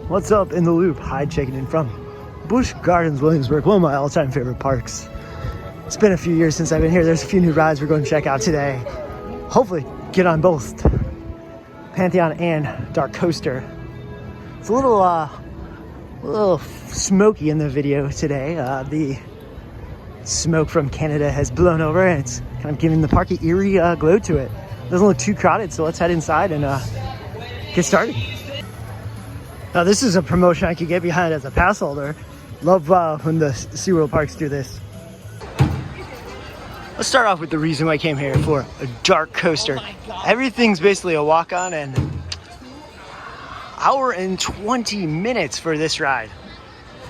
What's up in the loop? Hyde checking in from Busch Gardens, Williamsburg, one of my all-time favorite parks. It's been a few years since I've been here. There's a few new rides we're going to check out today. Hopefully get on both Pantheon and DarKoaster. It's a little smoky in the video today. The smoke from Canada has blown over and it's kind of giving the park an eerie glow to it. It doesn't look too crowded, so let's head inside and get started. Now this is a promotion I could get behind as a pass holder. Love when the SeaWorld parks do this. Let's start off with the reason why I came here for a DarKoaster. Everything's basically a walk-on and hour and 20 minutes for this ride.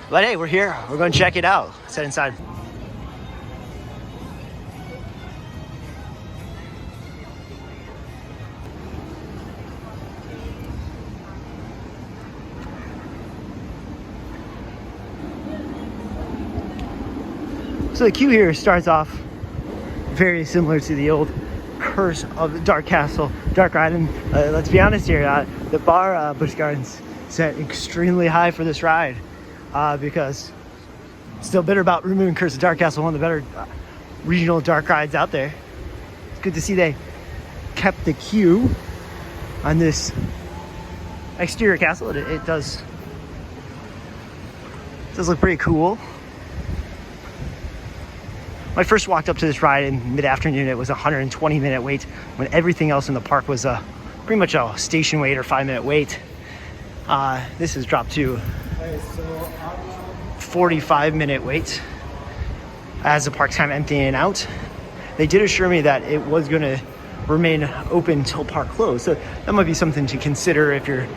But hey, we're here. We're going to check it out. Let's head inside. So the queue here starts off very similar to the old Curse of the DarKastle, Dark Ride. And let's be honest here, the bar, Busch Gardens, set extremely high for this ride because still bitter about removing Curse of DarKastle, one of the better regional dark rides out there. It's good to see they kept the queue on this exterior castle. It does look pretty cool. When I first walked up to this ride in mid-afternoon, it was a 120-minute wait when everything else in the park was pretty much a station wait or 5-minute wait. This has dropped to 45-minute wait as the park's kind of emptying out. They did assure me that it was going to remain open until park closed, so that might be something to consider if you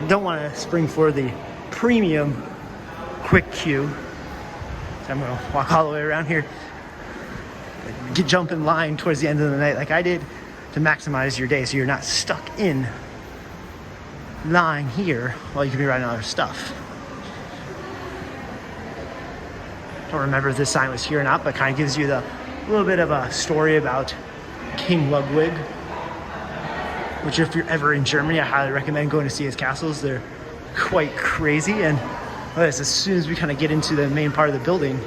don't want to spring for the premium quick queue. So I'm going to walk all the way around here. Jump in line towards the end of the night like I did to maximize your day so you're not stuck in line here while you can be riding other stuff. Don't remember if this sign was here or not, but kind of gives you the little bit of a story about King Ludwig, which if you're ever in Germany, I highly recommend going to see his castles. They're quite crazy. And as soon as we kind of get into the main part of the building,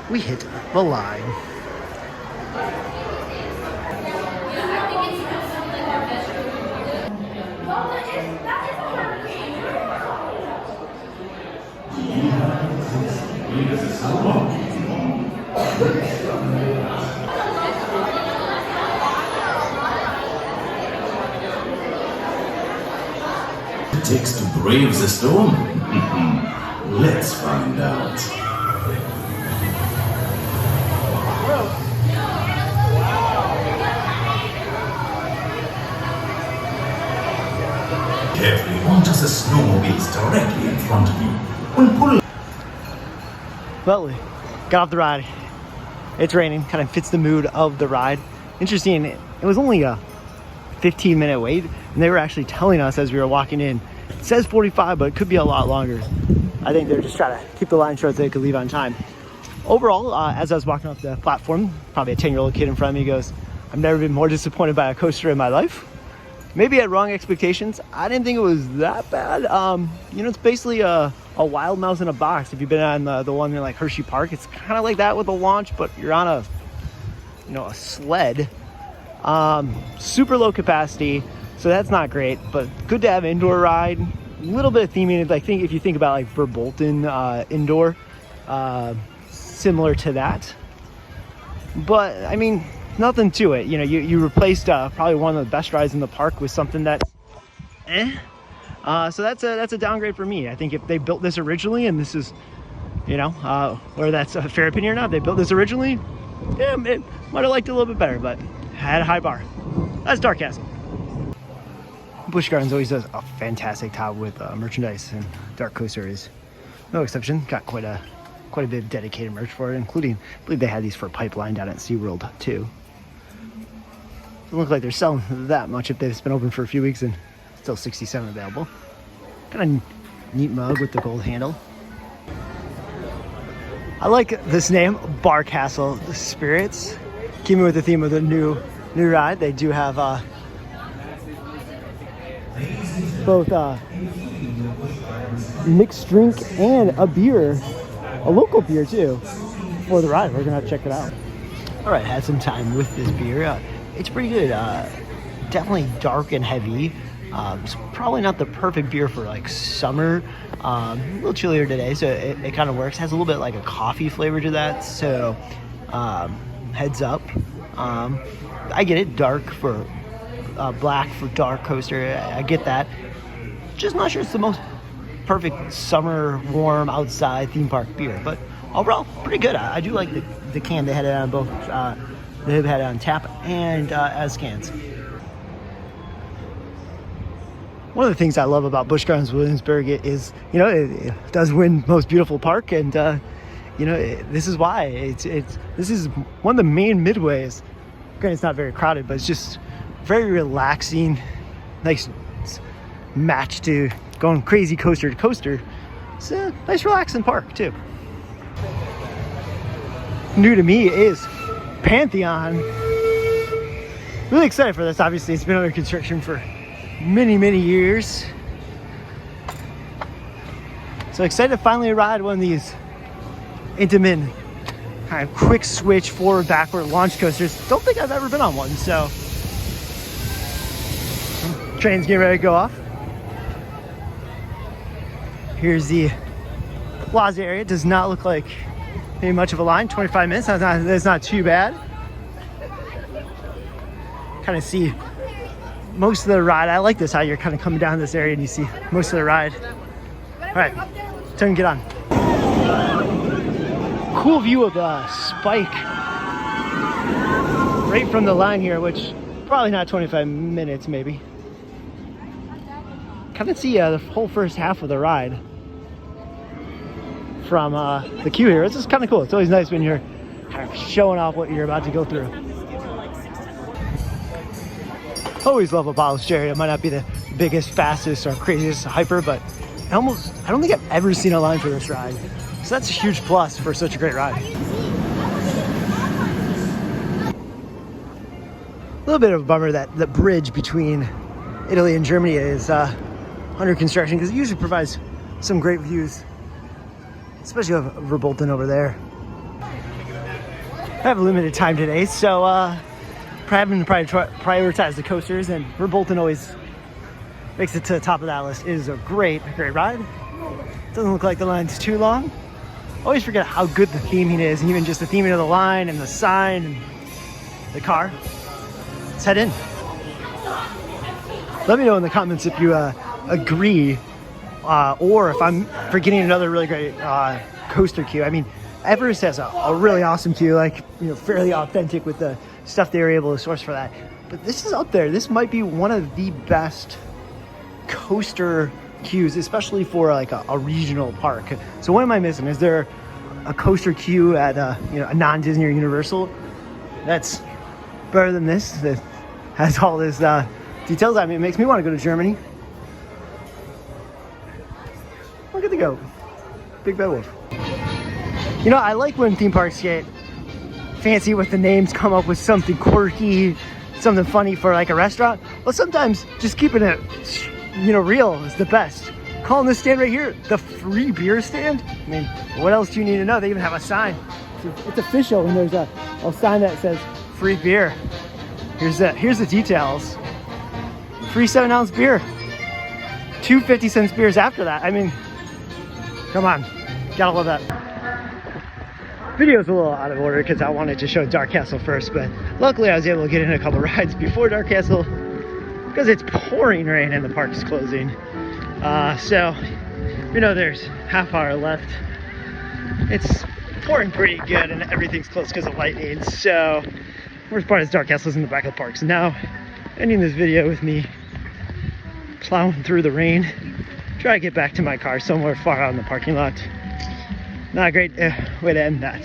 we hit the line. It takes to brave the storm? Let's find out. Carefully onto the snowmobiles directly in front of you. When pulling. Well, we got off the ride. It's raining, kind of fits the mood of the ride. Interesting, it was only a 15-minute wait, and they were actually telling us as we were walking in, it says 45, but it could be a lot longer. I think they're just trying to keep the line short so they could leave on time. Overall, as I was walking off the platform, probably a 10-year-old kid in front of me goes, I've never been more disappointed by a coaster in my life. Maybe I had wrong expectations. I didn't think it was that bad. It's basically a wild mouse in a box. If you've been on the one in like Hershey Park, it's kind of like that with a launch, but you're on a sled. Super low capacity, so that's not great, but good to have an indoor ride. A little bit of theming. I think if you think about like Verbolten indoor, similar to that. But I mean, nothing to it. You replaced probably one of the best rides in the park with something that's so that's a downgrade for me. I think if they built this originally, and this is, whether that's a fair opinion or not, they built this originally, yeah, it might have liked it a little bit better, but had a high bar. That's DarKastle. Busch Gardens always does a fantastic job with merchandise, and DarKoaster is no exception. Got quite a bit of dedicated merch for it, including, I believe they had these for Pipeline down at SeaWorld too. Doesn't look like they're selling that much if they've been open for a few weeks and still 67 available. Kind of neat mug with the gold handle. I like this name, Barcastle Spirits. Keeping with the theme of the new ride, they do have both mixed drink and a beer, a local beer too, for the ride. We're gonna have to check it out. All right, had some time with this beer. It's pretty good. Definitely dark and heavy. It's probably not the perfect beer for like summer. A little chillier today, so it kind of works. Has a little bit like a coffee flavor to that, so heads up. I get it. Dark for black for DarKoaster. I get that. Just not sure it's the most perfect summer, warm, outside theme park beer, but overall pretty good. I do like the can. They had it on both. They had it on tap and as cans. One of the things I love about Busch Gardens Williamsburg is, you know, it does win most beautiful park, and you know, this is why this is one of the main midways. Granted, it's not very crowded, but it's just very relaxing, nice match to going crazy coaster to coaster. It's a nice relaxing park too. New to me is Pantheon. Really excited for this. Obviously, it's been under construction for many years, so excited to finally ride one of these intimate kind of quick switch forward backward launch coasters. Don't think I've ever been on one, so train's getting ready to go off. Here's the plaza area. Does not look like maybe much of a line. 25 minutes, that's not too bad. Kind of see most of the ride. I like this, how you're kind of coming down this area and you see most of the ride. All right, time to get on. Cool view of the spike right from the line here, which probably not 25 minutes maybe. Kind of see the whole first half of the ride from the queue here. It's just kind of cool. It's always nice when you're kind of showing off what you're about to go through. Always love a bottle area. It might not be the biggest, fastest, or craziest hyper, but I don't think I've ever seen a line for this ride. So that's a huge plus for such a great ride. A little bit of a bummer that the bridge between Italy and Germany is under construction, because it usually provides some great views, especially of Verbolten over there. I have a limited time today, so having to prioritize the coasters, and Verbolten always makes it to the top of that list. It is a great ride. Doesn't look like the line's too long. Always forget how good the theming is, and even just the theming of the line and the sign and the car. Let's head in. Let me know in the comments if you agree, or if I'm forgetting another really great coaster queue. I mean, Everest has a really awesome queue, like, you know, fairly authentic with the stuff they were able to source for that. But this is up there. This might be one of the best coaster queues, especially for like a regional park. So what am I missing? Is there a coaster queue at you know, a non-Disney or Universal that's better than this, that has all this details? I mean, it makes me want to go to Germany. Look at the goat, Big Bad Wolf. You know, I like when theme parks get fancy with the names, come up with something quirky, something funny for like a restaurant. Well, sometimes just keeping it, you know, real is the best. Calling this stand right here the free beer stand. I mean, what else do you need to know? They even have a sign. It's official, and there's a sign that says free beer. Here's the details. Free 7-ounce beer. 2 50-cent beers after that. I mean, come on, gotta love that. Video's a little out of order because I wanted to show DarKastle first, but luckily I was able to get in a couple rides before DarKastle because it's pouring rain and the park is closing. So, you know, there's half hour left. It's pouring pretty good and everything's closed because of lightning. So, worst part is DarKastle's in the back of the park. So now, ending this video with me plowing through the rain, try to get back to my car somewhere far out in the parking lot. Not a great way to end that.